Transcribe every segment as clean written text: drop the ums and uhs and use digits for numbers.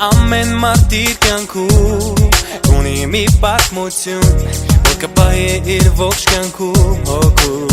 ամեն մարդիր կյանքում ունի մի պատմություն, որ կպահի իր ողջ կյանքում հոգու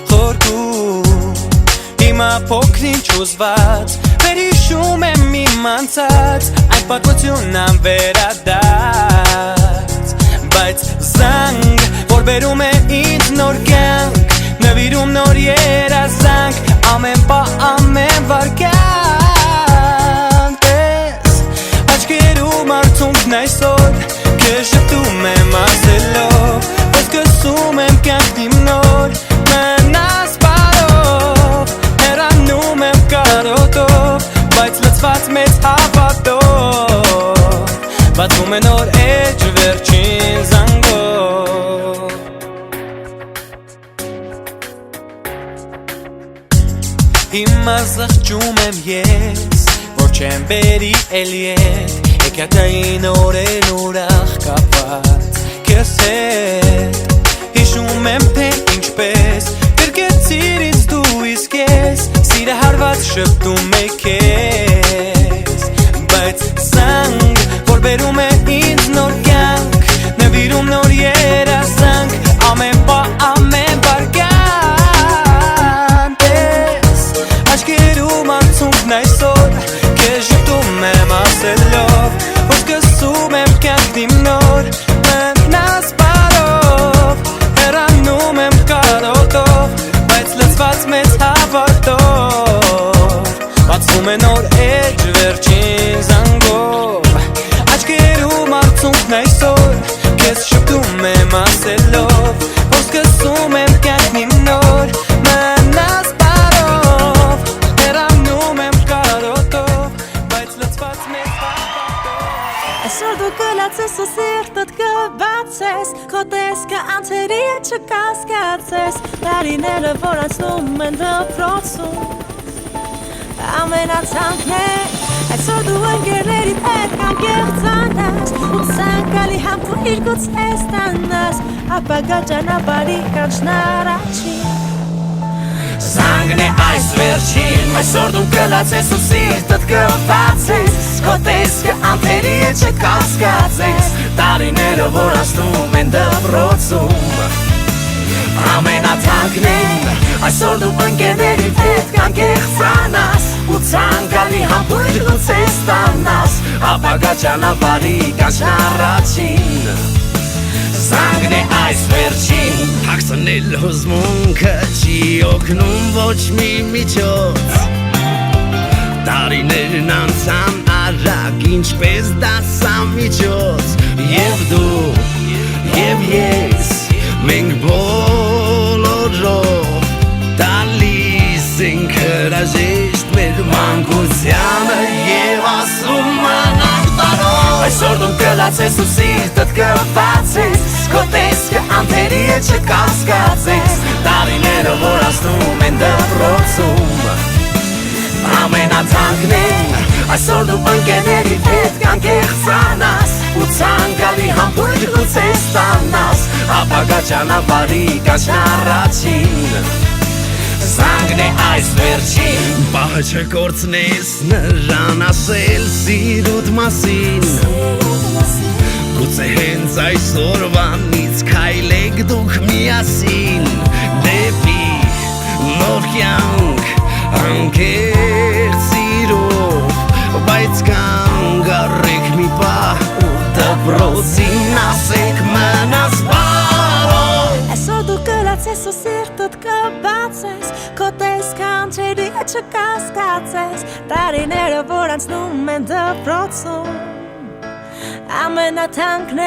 խորքում Հիմա փոքրինչ ուզված վերհիշում եմ իմ անցած Այդ պատմությունն անվերադարձ Բայց զանգ, որ բերում է ինձ նոր կյանք Նվիրում նոր երազանք Ամեն պահ, ամեն վայրկյան Տես, աչքերում արցունքն այսօր Քեզ շփում եմ ասելով Որ սկսում եմ կյանքն իմ նոր Մնաս բարով Հեռանում եմ կարոտով Բայց լցված մեծ հավատով Բացվում է նոր էջ վերջին զանգով Հիմա զղջում եմ ես Որ չեմ բերի էլ ետ Էքյատային օրեն ուրախ կապված Քեզ հետ Հիշում եմ թե ինչպես Գրկեցիր ինձ դու իսկ ես Սիրը հարված շպտում է քեզ Բայց զանգ Որ բերում է ինձ նոր կյանք Նվիրում նոր երազանք Ամեն պահ, ամեն վայրկյան Տես, աչքերում արցունքն այսօր Քեզ շփում եմ ասելով Որ սկսում եմ կյանքն իմ նոր Մնաս բարով Հեռանում եմ կարոտով Բայց լցված մեծ հավատով Բացվում է նոր էջ վերջին զանգով Աչքերում արցունքն այսօր Քեզ շփում եմ ասելով Որ սկսում եմ կյանքն իմ նոր Մնաս բարով Հեռանում եմ կարոտով Բայց լցված մեծ հավատով Այսօր դու կլացես ու սիրտդ կբացես Քո տեսքը անցերի է չկասկածես Տարիները որ անցնում են դպրոցում Ամենացանկն է Այսօր դու ընկերներիդ հետ կանգեղծանաս Ու ցանկալի համբույր գուցե ստանաս Ապագա ճանապարհի կանչն առաջին Զանգն է այս վերջին Այսօր դու կլացես ու սիրտդ կբացես Քո տեսքը անթերի է չկասկածես Տարիները որ անցնում են դպրոցում Ամենաթանկն է Այսօր դու ընկերներիդ հետ կանգեղծանաս Ու ցանկալի համբույր գուցե ստանաս Ապագա ճանապարհի կանչն առաջին Զանգն է այս վերջին Հագցնել հուզմունքը չի օգնում ոչ մի միջոց Տարիներն անցան արագ ինչպես դասամիջոց Եվ դու, և ես, մենք բոլորով Տալիս ենք հրաժեշտ մեր մանկությանը Եվ ասում մնանք տարով Այսօր դու կլացես ու սիրտդ կբացես Քո տեսքը անթերի է չկասկածես Տարիները որ անցնում են դպրոցում Ամենաթանկն է Այսօր դու ընկերներիդ հետ կանգեղծանաս Ու ցանկալի համբույր գուցե ստանաս Ապագա ճանապարհի կանչն առաջին Զանգն է այս վերջին Պահը չկորցնես նրան ասել սիրուդ մասին Գուցե հենց այսօրվանից քայլեք դուք միասին Դեպի նոր կյանք անկեղծ սիրով Բայց կանգ առեք մի պահ ու դպրոցին ասեք մնաս բարով Այսօր դու կլացես ու սիրտդ կբացես Քո տեսքը անցերի է չկասկածես Տարիները որ անցնում են դպրոցում Ամենաթանկն է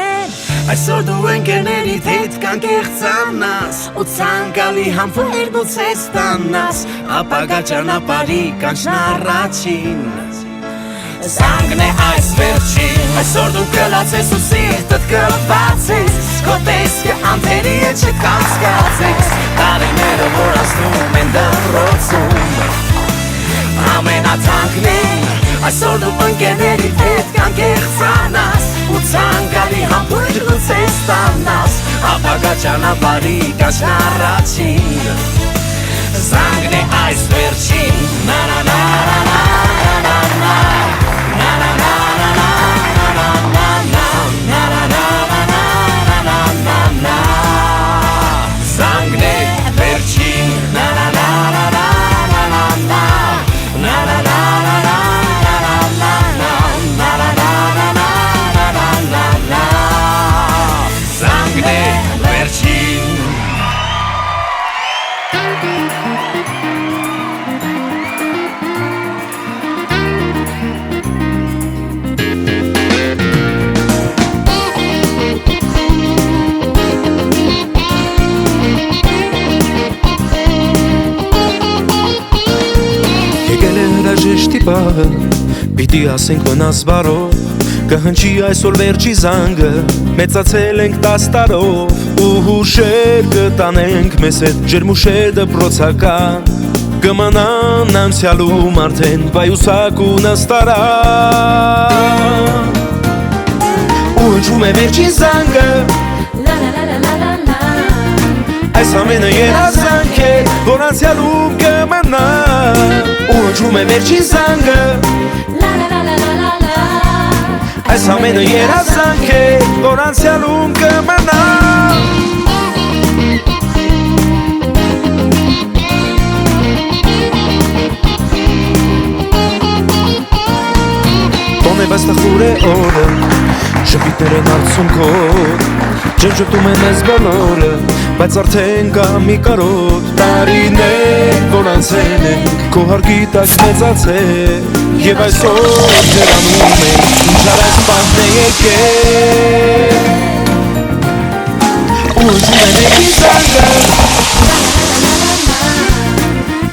Այսօր դու ընկերներիդ հետ կանգեղծանաս Ու ցանկալի համբույր գուցե ստանաս Ապագա ճանապարհի կանչն առաջին Զանգն է այս վերջին Այսօր դու կլացես ու սիրտդ կբացես Քո տեսքը անթերի է չկասկածես Տարիները որ անցնում են դպրոցում Ամենաթանկն է Այսօր դու ընկերներիդ հետ կանգեղծանաս Ու ցանկալի համբույր գուցե ստանաս Ապագա ճանապարհի կանչն առաջին Զանգն է այս վերջին Na na na na na na na na na na na պահը պիտի ասենք մնաս բարով կհնչի այսօր վերջի զանգը մեծացել ենք 10 տարով ու հուշեր կտանենք մեզ հետ ջերմուշե դպրոցական կմանան անցյալում արդեն վայուսակ ու նստարան ու հնչում է վերջի զանգը այս ամենը երազանք է որ անցյալում կմնա ու հնչում է վերջի զանգը այս ամենը երազանք է որ անցյալում կմնա Տոն է բայց տխուր է օրը Շպիտներ են արցունքով Ջեն շպտում են մեզ բոլորը Բայց արդեն կա մի կարոտ Տարիներ որ անցել են Քո հարգի տակ մեծացել Եվ այսօր ջերանում են Ինչ արած պահն է եկել Ու հնչում է ներքի զանգը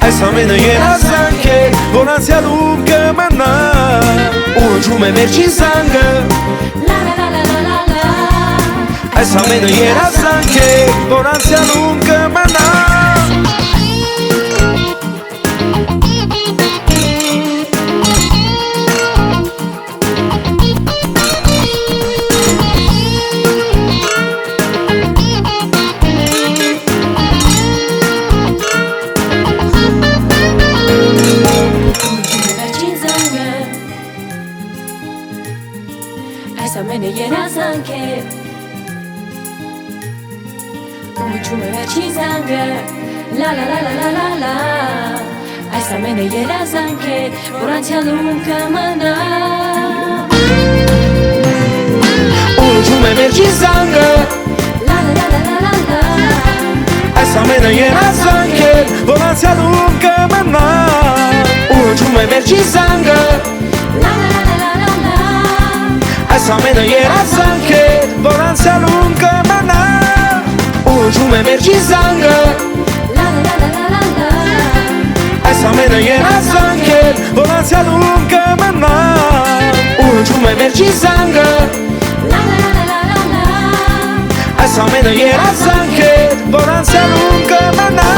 Այս ամենը երազանք է Որ անցյալում կմնա Ու հնչում է վերջի զանգը Այս ամենը երազանք է Որ անցյալում կմնա Այս ամենը երազանք է Ուջում է վերջի զանգը Լա լա լա լա լա լա լա Այս ամենը երազանք է Որ անցյալում կմնա Ուջում է վերջի զանգը Լա լա լա լա լա լա Այս ամենը երազանք է Որ անցյալում կմնա Ուջում է վերջի զանգը Լա լա լա լա լա լա Այս ամենը երազանք է Որ անցյալում կմնա Ուջում է վերջի զանգը Լա լա լա լա լա լա Այս ամենը երազանք է Որ անցյալում կմնա Ուջում է վերջի զանգը Լա լա լա լա լա լա Այս ամենը երազանք է Որ անցյալում կմնա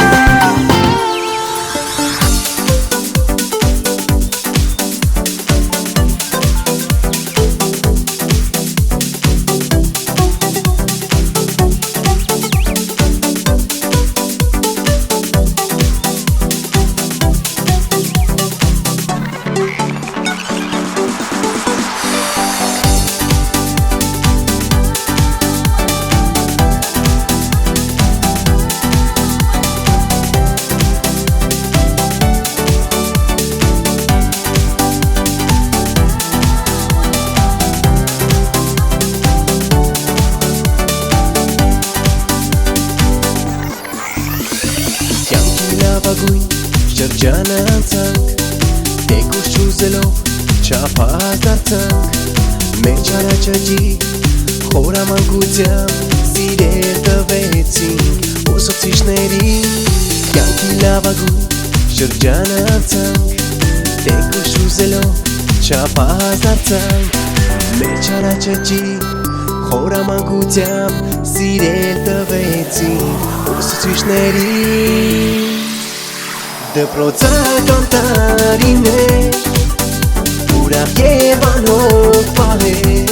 Լավագույն շրջանը անցանք Տեկուս չուզելով չափած դարձանք Մեր չարաչաջի խորամանկությամբ Սիրել տվեցինք ուսուցիչներին Կյանքի լավագույն շրջանը անցանք Տեկուս չուզելով չափած դարձանք Մեր չարաչաջի խորամանկությամբ Սիրել տվեցինք ուսուցիչներին Դպրոցական տարիներ Ուրախ և անհոգ պահեր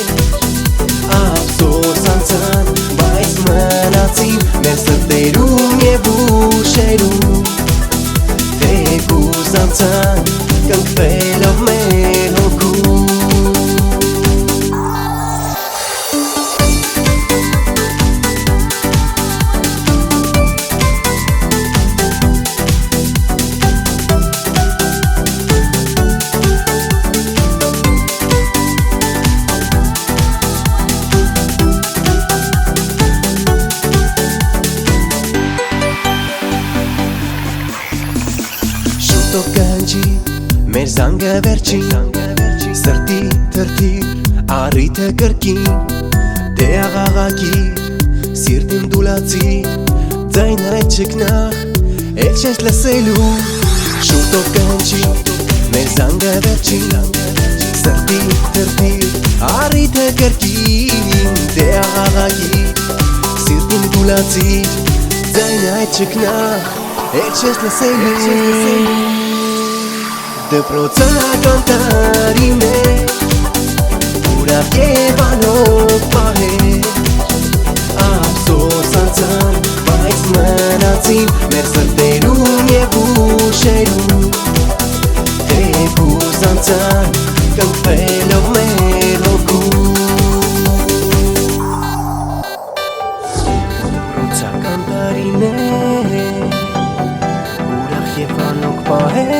Ափսոս անցան, բայց մնացին Մեր սրտերում և ուշերում Թեկուզ անցան, կնքվելով մեր հոգում Շուտով կհնչի մեր զանգը վերջին Սրտի թրթիր առիթը կրկին Դե աղաղակիր սիրտին դուլացի Ձայները չկնախ էլ չես լսելու Շուտով կհնչի մեր զանգը վերջին Սրտի թրթիր առիթը կրկին Դե աղաղագի սիրտին դուլացիր Ձայնը այդ չկնա Էդ չես լսելու Դպրոցական տարի մեր Ուրախ և անով պահեր Ափսոս անցան, բայց մնացին Մեր սրտերում և ուշերում Թեկուզ անցան, կնքվելով մեր հոգում Դպրոցական տարիներ Ուրախ և անով պահեր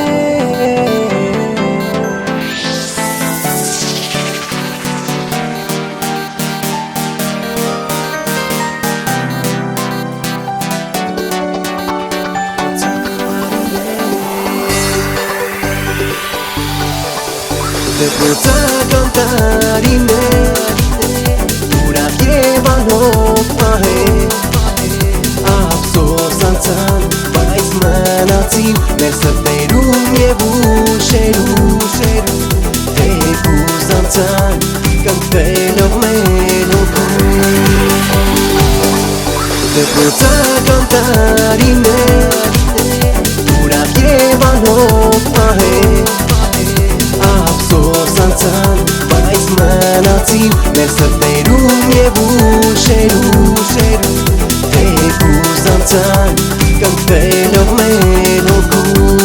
Դպրոցական տարիներ Ուրախ և անով պահեր Ափսոս անցան, բայց մնացին Մեր սրտերում և ուշերում Թեկուզ անցան, կնքվելով մեր հոգում Դպրոցական տարիներ Ուրախ և անով պահեր Ափսոս անցան, բայց մնացին Մեր սրտերում և ուշերում Թեկուզ անցան, կնքվելով մեր հոգում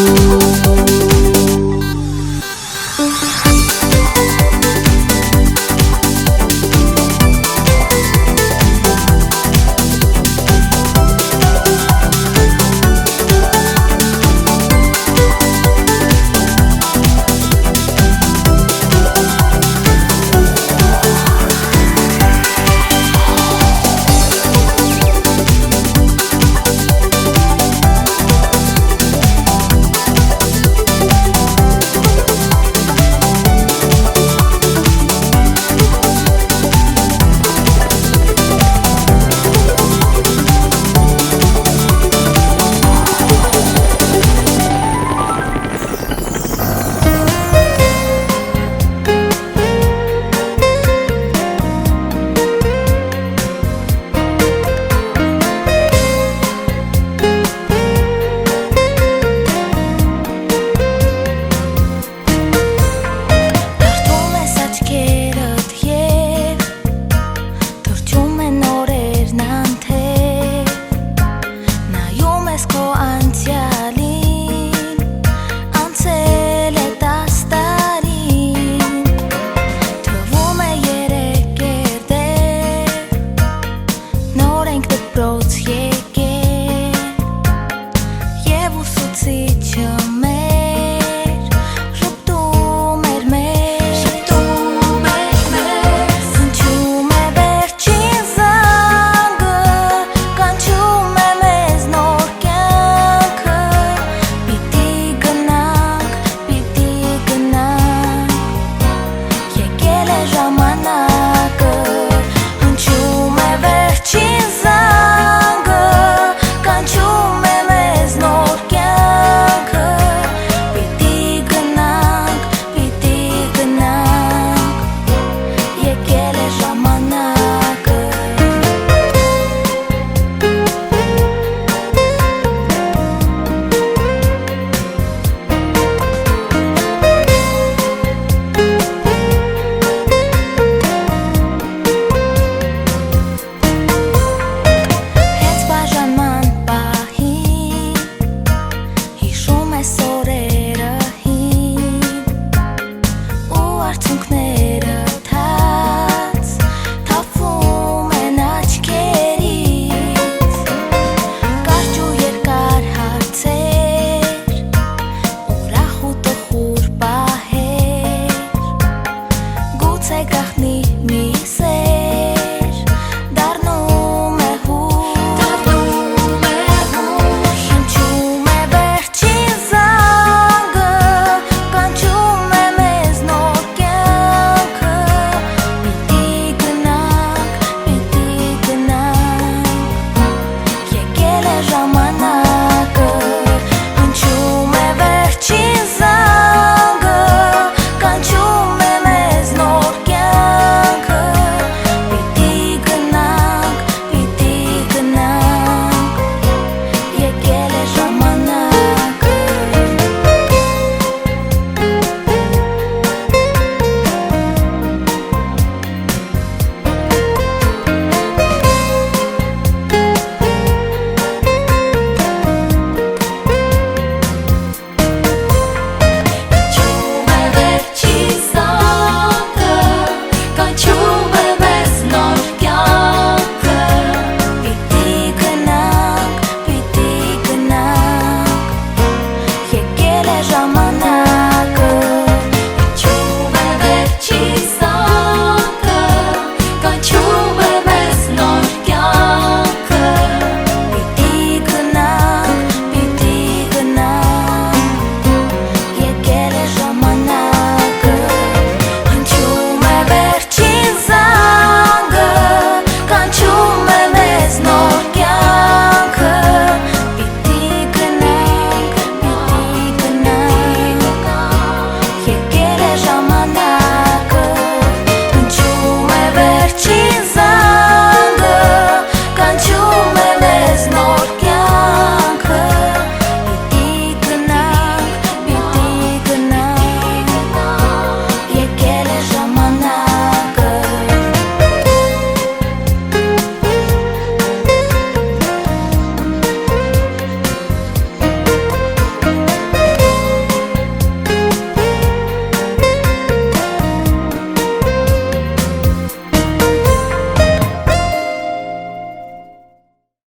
my soul.